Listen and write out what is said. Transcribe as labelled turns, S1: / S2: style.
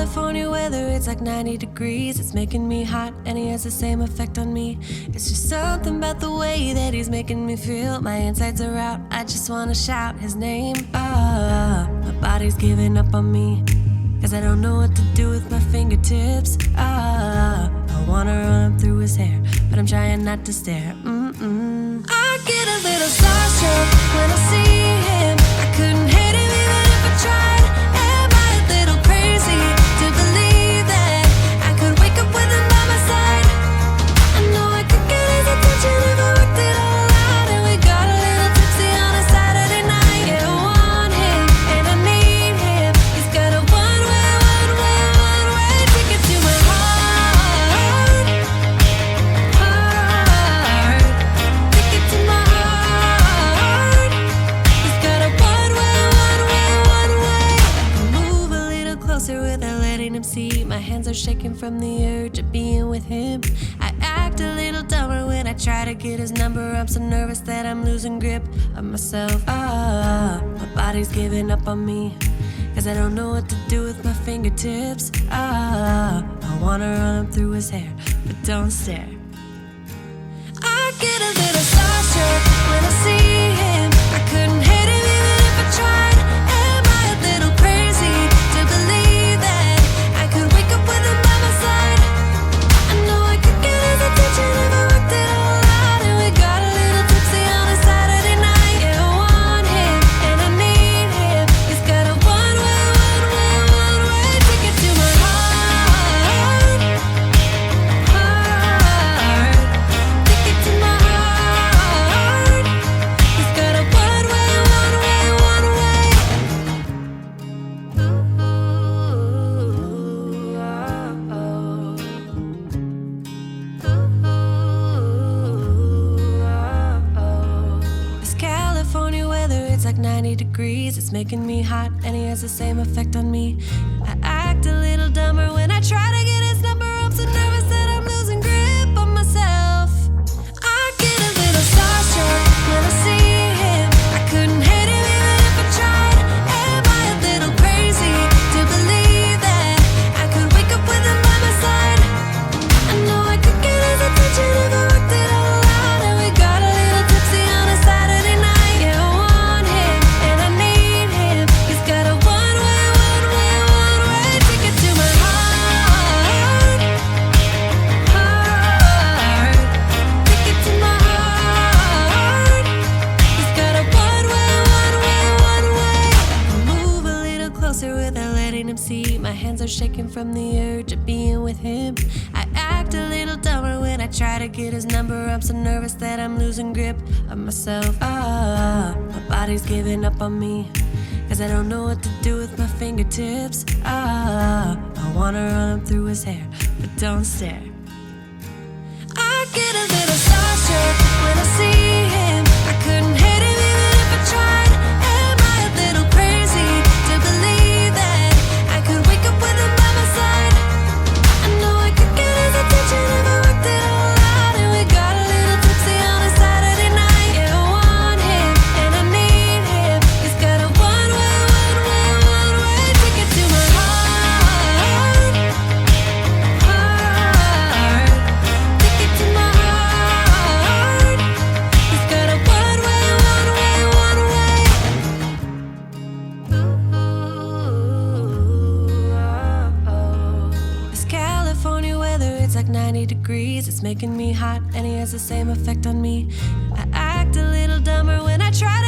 S1: California weather, it's like 90 degrees. It's making me hot and he has the same effect on me. It's just something about the way that he's making me feel. My insides are out, I just wanna shout his name. My body's giving up on me, cause I don't know what to do with my fingertips. I wanna run up through his hair, but I'm trying not to stare. I get a little starstruck when I see him. I couldn't hate him even if I tried. Am I a little crazy to believe that I could wake up with him by my side? I know I could get his attention if I worked it all out. And we got a little tipsy on a Saturday night. Yeah, I want him and I need him. He's got a one-way ticket to my heart. Ticket to my heart. He's got a one-way. Move a little closer without letting him see. My hands are shaking from the urge of being with him. I act a little dumber when I try to get his number. I'm so nervous that I'm losing grip of myself. My body's giving up on me, cause I don't know what to do with my fingertips. I wanna run up through his hair, but don't stare. I get a little starstruck when I see him. I couldn't hate him even if I tried. Am I a little crazy to believe that I could wake up with him by my side? I know I could get his attention if I worked it all out. And we got a little tipsy on a Saturday night. Yeah, I want him and I need him. He's got a one-way ticket to my heart. Ticket to my heart. He's got a one-way. This California weather, it's like 90 degrees. It's making me hot and he has the same effect on me. I act a little dumber when I try to get his number. I'm so nervous that I'm losing grip on myself. I get a little starstruck when I see him. I couldn't hate him even if I tried. Am I a little crazy to believe that I could wake up with him by my side? I know I could get his attention if I worked it all out. And we got a little tipsy on a Saturday night. Yeah, I want him and I need him. He's got a one-way ticket to my heart. Ticket to my heart. He's got a one-way. Move a little closer without letting him see. My hands are shaking from the urge of being with him. I act a little dumber when I try to get his number. I'm so nervous that I'm losing grip of myself. My body's giving up on me, cause I don't know what to do with my fingertips. I wanna run up through his hair, but don't stare. I get a little starstruck when I see him. I couldn't hate him even if I tried. Am I a little crazy to believe that I could wake up with him by my side? I know I could get his attention if I worked it all out. And we got a little tipsy on a Saturday night. Yeah, I want him and I need him. He's got a one-way ticket to my heart. Ticket to my heart. He's got a one-way. This California weather, it's like 90 degrees. It's making me hot and he has the same effect on me. I act a little dumber when I try to